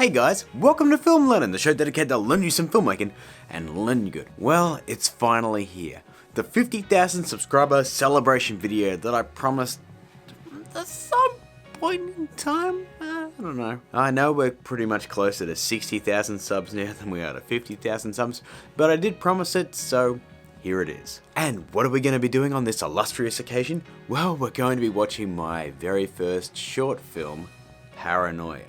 Hey guys, welcome to Film Learnin, the show dedicated to learn you some filmmaking and learn you good. Well, it's finally here. The 50,000 subscriber celebration video that I promised at some point in time? I don't know. I know we're pretty much closer to 60,000 subs now than we are to 50,000 subs, but I did promise it, so here it is. And what are we going to be doing on this illustrious occasion? Well, we're going to be watching my very first short film, Paranoia.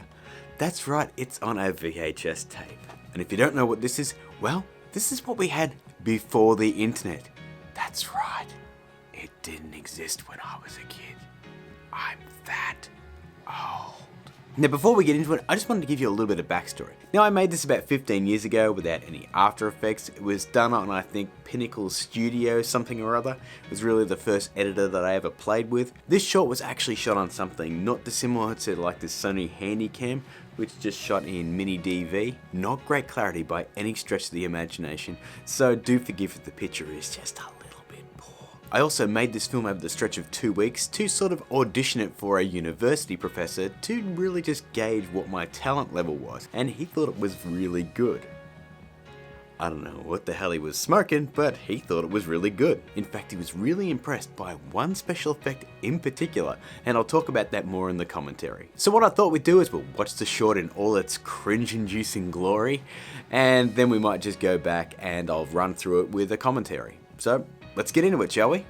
That's right, it's on a VHS tape. And if you don't know what this is, well, this is what we had before the internet. That's right, it didn't exist when I was a kid. I'm that old. Now before we get into it, I just wanted to give you a little bit of backstory. Now I made this about 15 years ago without any After Effects. It was done on, I think, Pinnacle Studio something or other. It was really the first editor that I ever played with. This short was actually shot on something not dissimilar to like this Sony Handycam, which just shot in mini DV. Not great clarity by any stretch of the imagination, so do forgive if the picture is just a little bit poor. I also made this film over the stretch of 2 weeks to sort of audition it for a university professor to really just gauge what my talent level was, and he thought it was really good. I don't know what the hell he was smoking, but he thought it was really good. In fact, he was really impressed by one special effect in particular, and I'll talk about that more in the commentary. So what I thought we'd do is we'll watch the short in all its cringe-inducing glory, and then we might just go back and I'll run through it with a commentary. So let's get into it, shall we?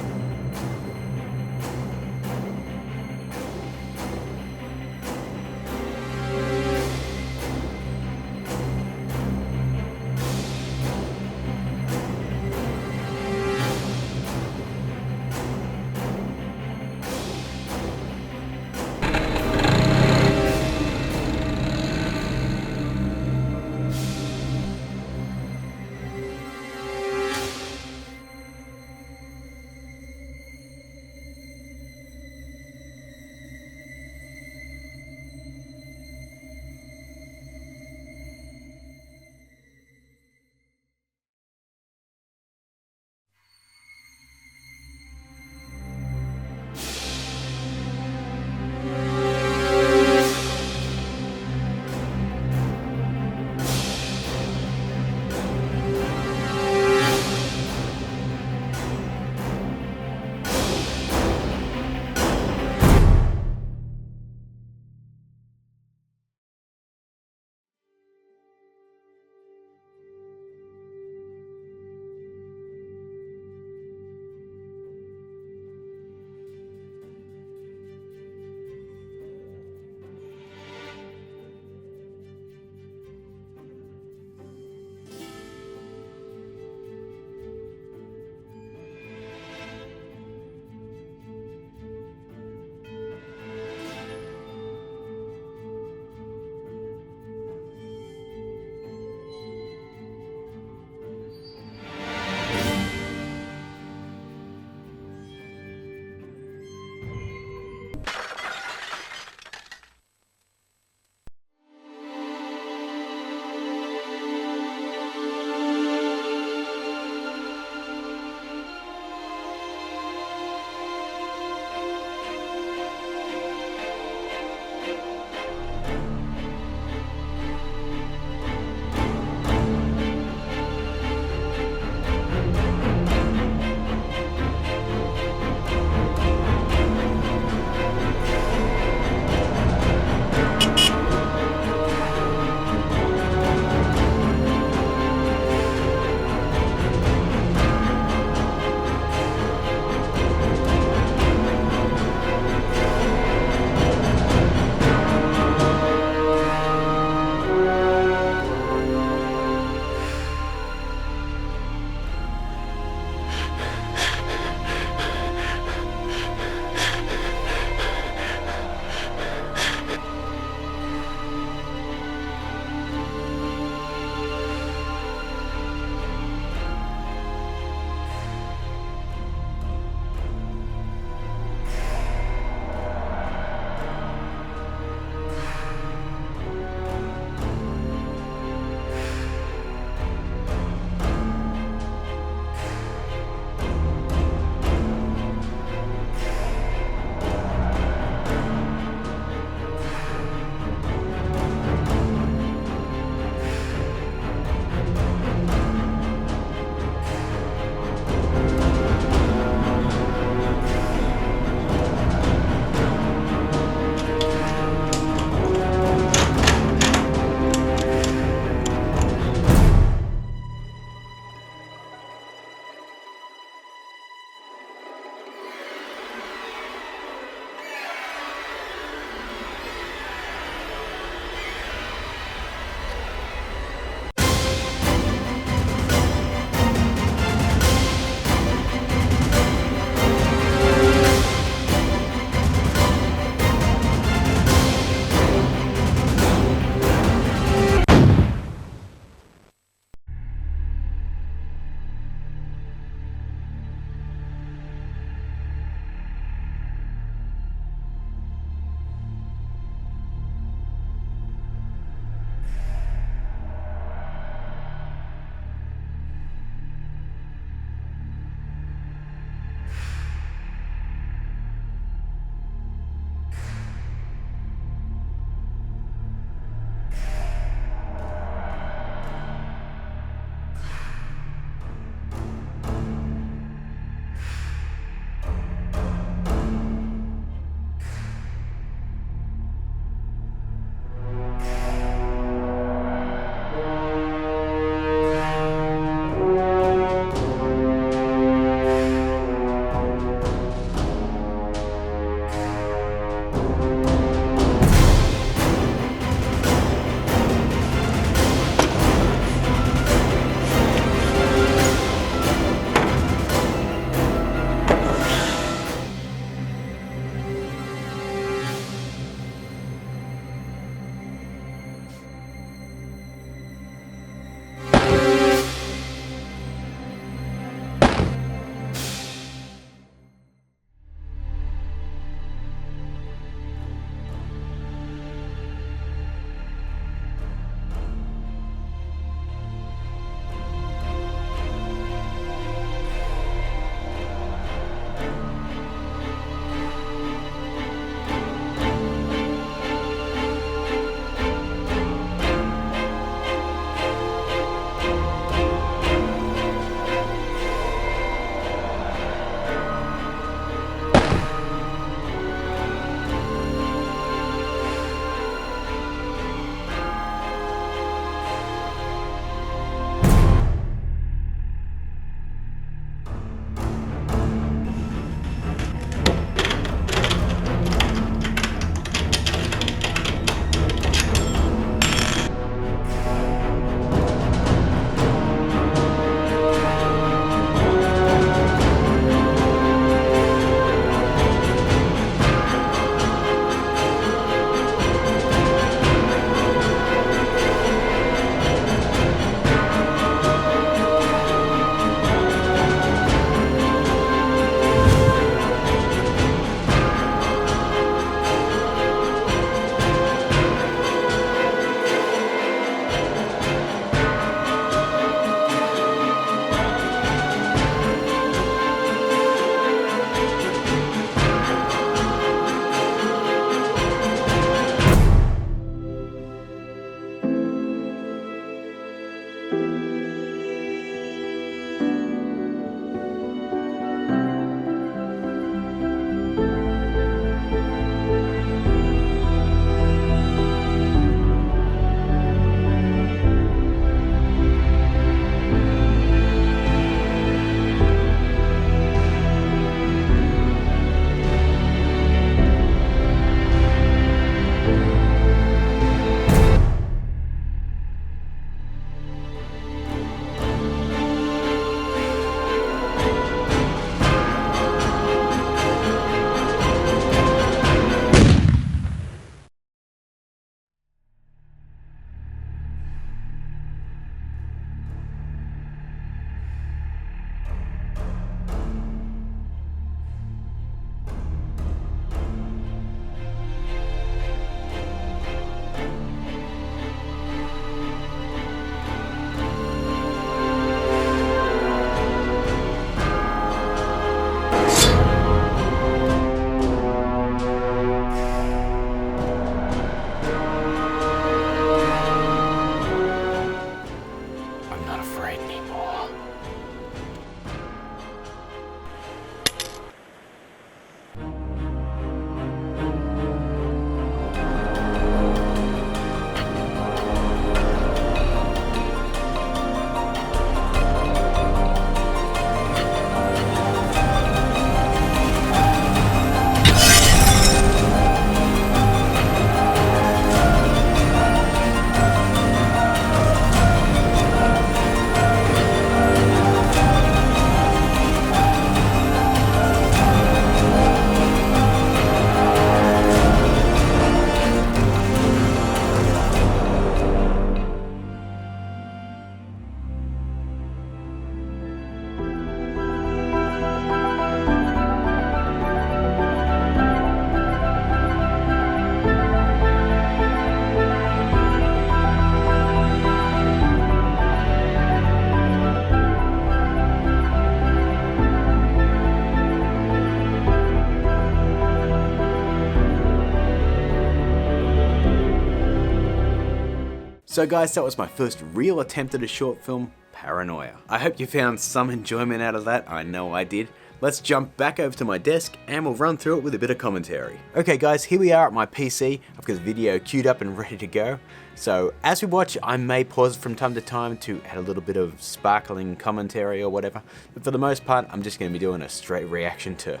So guys, that was my first real attempt at a short film, Paranoia. I hope you found some enjoyment out of that. I know I did. Let's jump back over to my desk and we'll run through it with a bit of commentary. Okay guys, here we are at my PC. I've got the video queued up and ready to go. So as we watch, I may pause from time to time to add a little bit of sparkling commentary or whatever. But for the most part, I'm just going to be doing a straight reaction to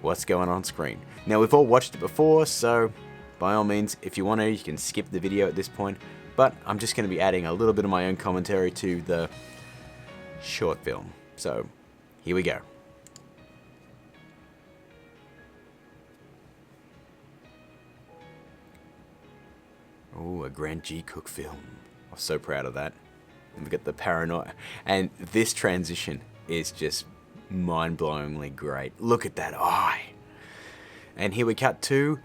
what's going on screen. Now we've all watched it before, so by all means, if you want to, you can skip the video at this point. But I'm just going to be adding a little bit of my own commentary to the short film. So here we go. Oh, a Grant G. Cook film. I'm so proud of that. And we got the Paranoia. And this transition is just mind-blowingly great. Look at that eye. And here we cut to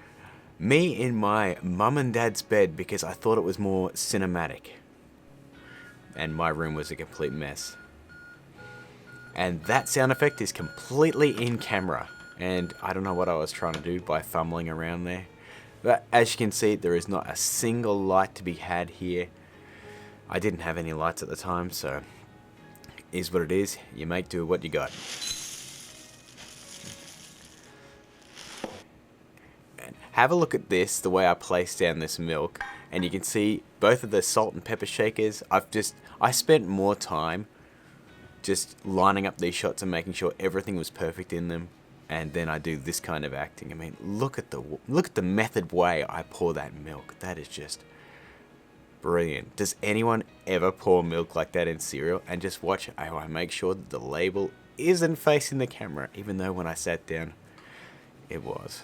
me in my mum and dad's bed because I thought it was more cinematic. And my room was a complete mess. And that sound effect is completely in camera. And I don't know what I was trying to do by fumbling around there. But as you can see, there is not a single light to be had here. I didn't have any lights at the time, so it is what it is. You make do what you got. And have a look at this, the way I placed down this milk, and you can see both of the salt and pepper shakers. I spent more time just lining up these shots and making sure everything was perfect in them. And then I do this kind of acting. I mean, look at the method way I pour that milk. That is just brilliant. Does anyone ever pour milk like that in cereal? And just watch how I make sure that the label isn't facing the camera, even though when I sat down, it was.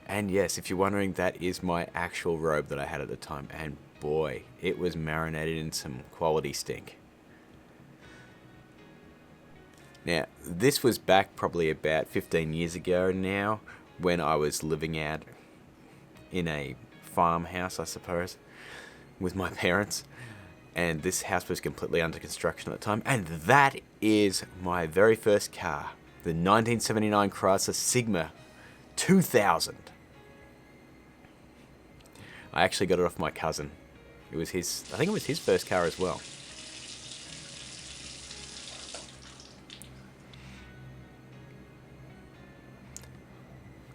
And yes, if you're wondering, that is my actual robe that I had at the time. And boy, it was marinated in some quality stink. Now, this was back probably about 15 years ago now, when I was living out in a farmhouse, I suppose, with my parents. And this house was completely under construction at the time. And that is my very first car, the 1979 Chrysler Sigma 2000. I actually got it off my cousin. It was I think it was his first car as well.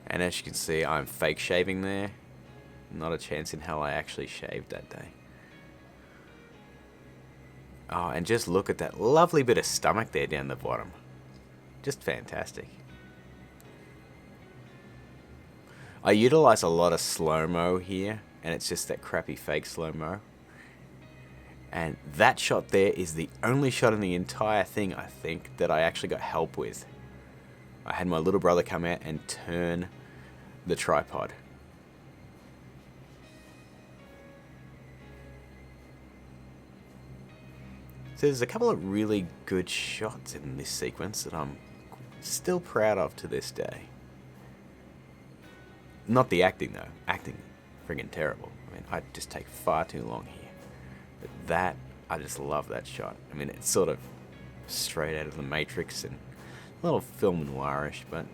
And as you can see, I'm fake shaving there. Not a chance in hell I actually shaved that day. Oh, and just look at that lovely bit of stomach there down the bottom. Just fantastic. I utilize a lot of slow-mo here, and it's just that crappy fake slow-mo. And that shot there is the only shot in the entire thing, I think, that I actually got help with. I had my little brother come out and turn the tripod. So there's a couple of really good shots in this sequence that I'm still proud of to this day. Not the acting though. Acting, friggin' terrible. I mean, I just take far too long here. But that, I just love that shot. I mean, it's sort of straight out of the Matrix and a little film noirish, but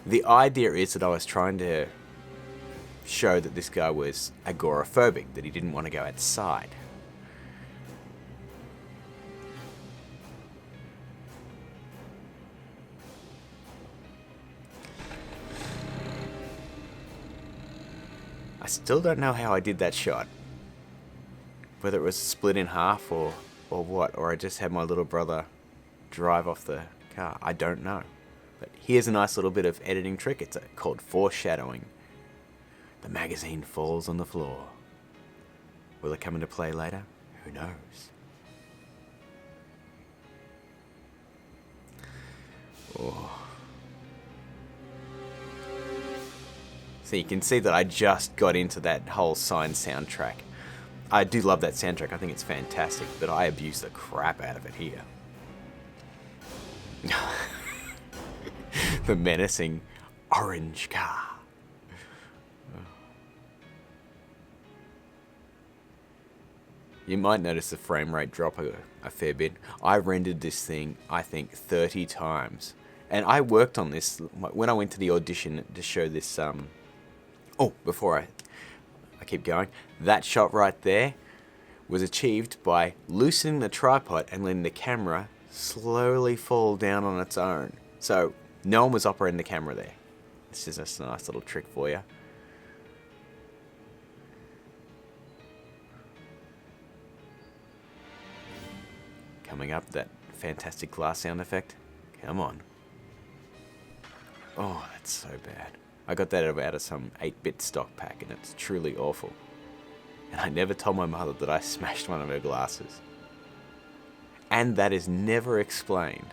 the idea is that I was trying to show that this guy was agoraphobic, that he didn't want to go outside. I still don't know how I did that shot. Whether it was split in half or what, or I just had my little brother drive off the car. I don't know. But here's a nice little bit of editing trick. It's called foreshadowing. The magazine falls on the floor. Will it come into play later? Who knows? Oh. So you can see that I just got into that whole Sign soundtrack. I do love that soundtrack. I think it's fantastic, but I abuse the crap out of it here. The menacing orange car. You might notice the frame rate drop a fair bit. I rendered this thing, I think, 30 times. And I worked on this when I went to the audition to show this Oh, before I keep going, that shot right there was achieved by loosening the tripod and letting the camera slowly fall down on its own. So no one was operating the camera there. This is just a nice little trick for you. Coming up, that fantastic glass sound effect. Come on. Oh, that's so bad. I got that out of some 8-bit stock pack, and it's truly awful. And I never told my mother that I smashed one of her glasses. And that is never explained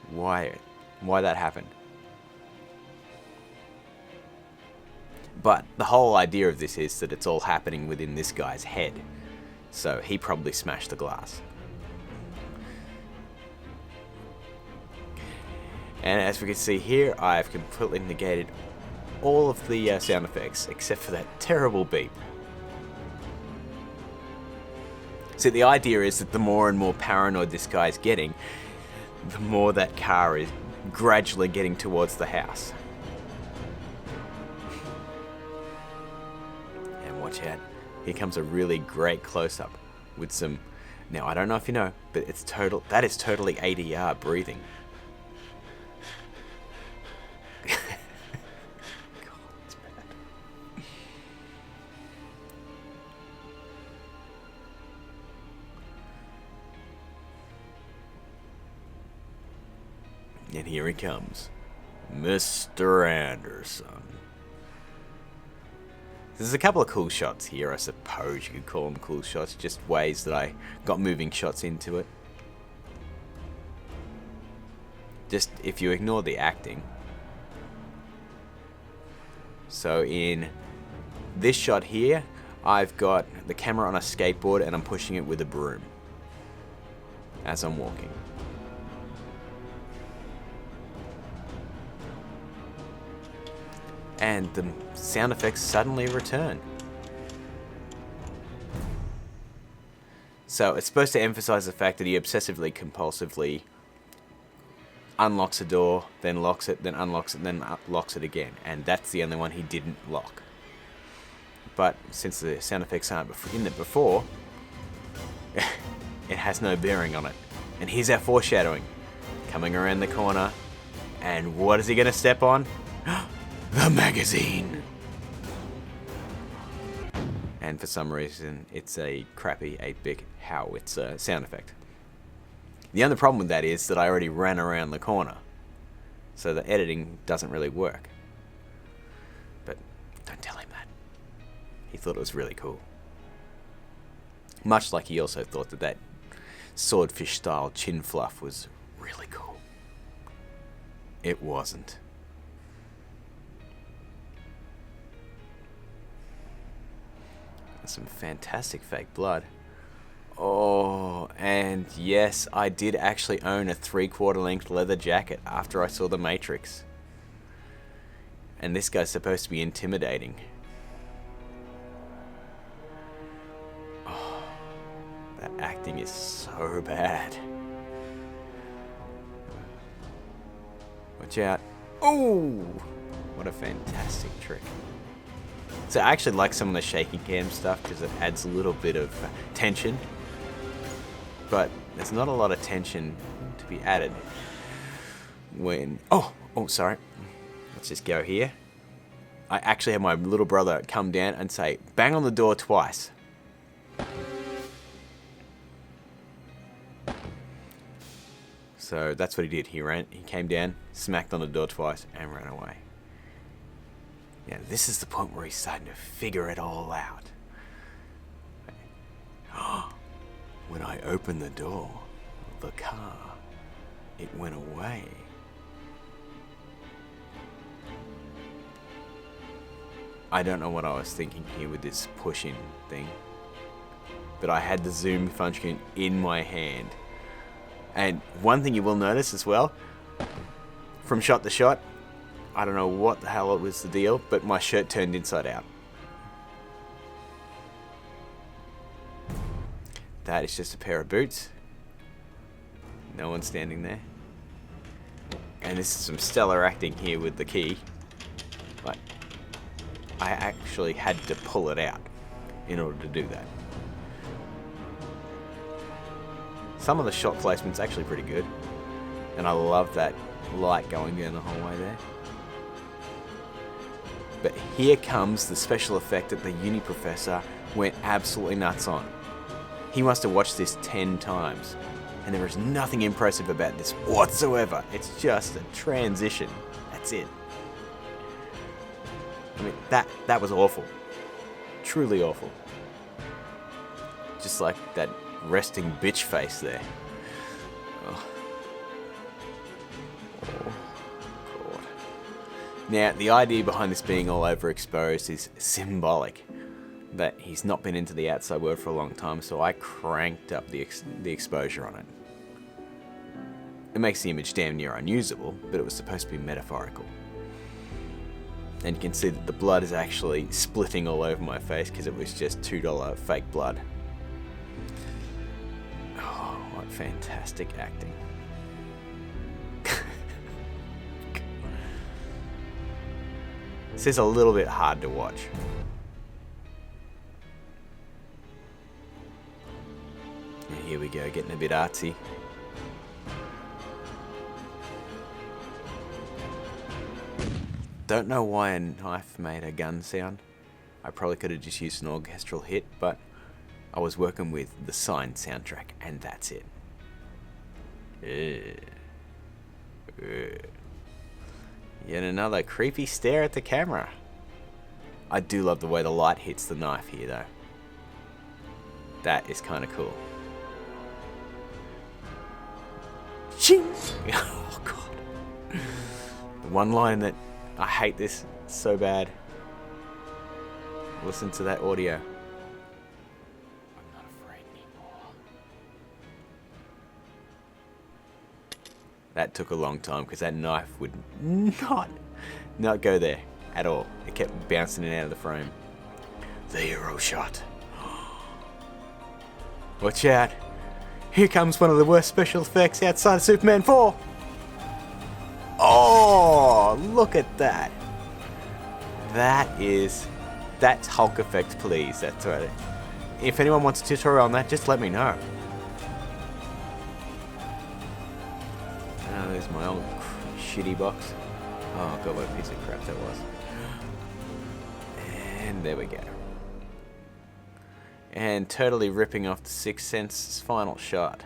why that happened. But the whole idea of this is that it's all happening within this guy's head. So he probably smashed the glass. And as we can see here, I've completely negated all of the sound effects except for that terrible beep. So the idea is that the more and more paranoid this guy's getting, the more that car is gradually getting towards the house. And watch out, here comes a really great close-up with some, now I don't know if you know, but that is totally ADR breathing. And here he comes, Mr. Anderson. There's a couple of cool shots here, I suppose you could call them cool shots, just ways that I got moving shots into it. Just if you ignore the acting. So in this shot here, I've got the camera on a skateboard and I'm pushing it with a broom as I'm walking. And the sound effects suddenly return. So it's supposed to emphasize the fact that he obsessively, compulsively unlocks a door, then locks it, then unlocks it, then locks it again. And that's the only one he didn't lock. But since the sound effects aren't in it before, it has no bearing on it. And here's our foreshadowing. Coming around the corner. And what is he going to step on? The magazine! And for some reason, it's a crappy 8-bit howitzer sound effect. The only problem with that is that I already ran around the corner. So the editing doesn't really work. But don't tell him that. He thought it was really cool. Much like he also thought that swordfish style chin fluff was really cool. It wasn't. Some fantastic fake blood. Oh, and yes, I did actually own a 3/4 length leather jacket after I saw The Matrix. And this guy's supposed to be intimidating. Oh, that acting is so bad. Watch out. Oh, what a fantastic trick. So I actually like some of the shaky cam stuff because it adds a little bit of tension. But there's not a lot of tension to be added when... Oh, sorry. Let's just go here. I actually had my little brother come down and say, bang on the door twice. So that's what he did. He came down, smacked on the door twice, and ran away. Now, this is the point where he's starting to figure it all out. When I opened the door of the car, it went away. I don't know what I was thinking here with this push-in thing, but I had the zoom function in my hand. And one thing you will notice as well, from shot to shot, I don't know what the hell it was the deal, but my shirt turned inside out. That is just a pair of boots. No one standing there. And this is some stellar acting here with the key. Like, I actually had to pull it out in order to do that. Some of the shot placement's actually pretty good, and I love that light going down the hallway there. But here comes the special effect that the uni professor went absolutely nuts on. He must have watched this 10 times, and there is nothing impressive about this whatsoever. It's just a transition. That's it. I mean, that was awful. Truly awful. Just like that resting bitch face there. Oh. Oh, God. Now, the idea behind this being all overexposed is symbolic. That he's not been into the outside world for a long time, so I cranked up the exposure on it. It makes the image damn near unusable, but it was supposed to be metaphorical. And you can see that the blood is actually splitting all over my face because it was just $2 fake blood. Oh, what fantastic acting. This is a little bit hard to watch. And here we go, getting a bit artsy. Don't know why a knife made a gun sound. I probably could have just used an orchestral hit, but I was working with the Sign soundtrack, and that's it. Yet another creepy stare at the camera. I do love the way the light hits the knife here, though. That is kind of cool. Ching! Oh, God. The one line that I hate this so bad. Listen to that audio. I'm not afraid anymore. That took a long time because that knife would not go there at all. It kept bouncing in and out of the frame. The hero shot. Watch out. Here comes one of the worst special effects outside of Superman 4. Oh, look at that. That's Hulk effect, please. That's right. If anyone wants a tutorial on that, just let me know. Oh, there's my old shitty box. Oh God, what a piece of crap that was. And there we go. And totally ripping off the Sixth Sense's final shot.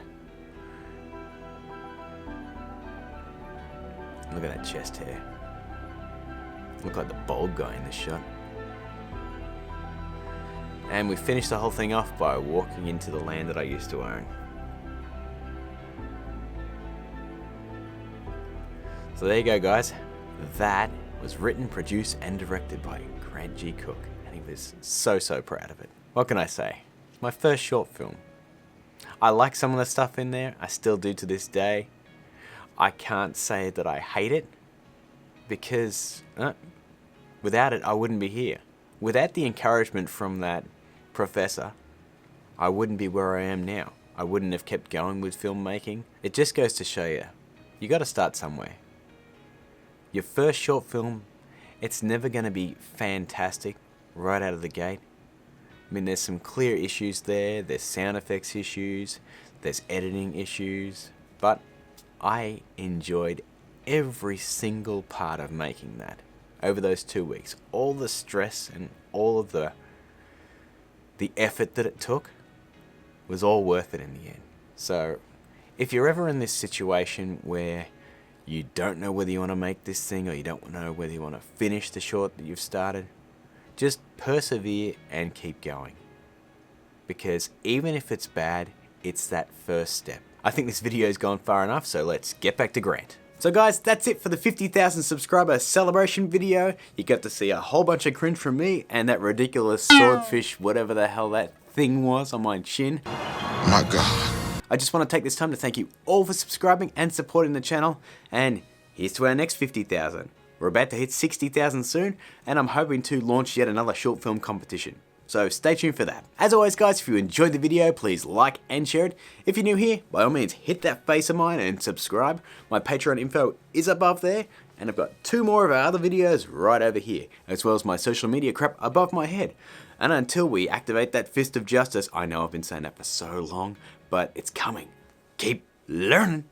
Look at that chest hair. Look like the bald guy in this shot. And we finished the whole thing off by walking into the land that I used to own. So there you go, guys. That was written, produced, and directed by Grant G. Cook. And he was so proud of it. What can I say? It's my first short film. I like some of the stuff in there. I still do to this day. I can't say that I hate it, because without it I wouldn't be here. Without the encouragement from that professor, I wouldn't be where I am now. I wouldn't have kept going with filmmaking. It just goes to show you got to start somewhere. Your first short film, it's never going to be fantastic right out of the gate. I mean, there's some clear issues there. There's sound effects issues. There's editing issues. But I enjoyed every single part of making that over those 2 weeks. All the stress and all of the effort that it took was all worth it in the end. So if you're ever in this situation where you don't know whether you want to make this thing, or you don't know whether you want to finish the short that you've started, just persevere and keep going. Because even if it's bad, it's that first step. I think this video's gone far enough, so let's get back to Grant. So guys, that's it for the 50,000 subscriber celebration video. You got to see a whole bunch of cringe from me and that ridiculous swordfish, whatever the hell that thing was on my chin. My God. I just want to take this time to thank you all for subscribing and supporting the channel. And here's to our next 50,000. We're about to hit 60,000 soon, and I'm hoping to launch yet another short film competition. So stay tuned for that. As always guys, if you enjoyed the video, please like and share it. If you're new here, by all means hit that face of mine and subscribe. My Patreon info is above there. and I've got 2 more of our other videos right over here, as well as my social media crap above my head. And until we activate that fist of justice, I know I've been saying that for so long, but it's coming. Keep learning.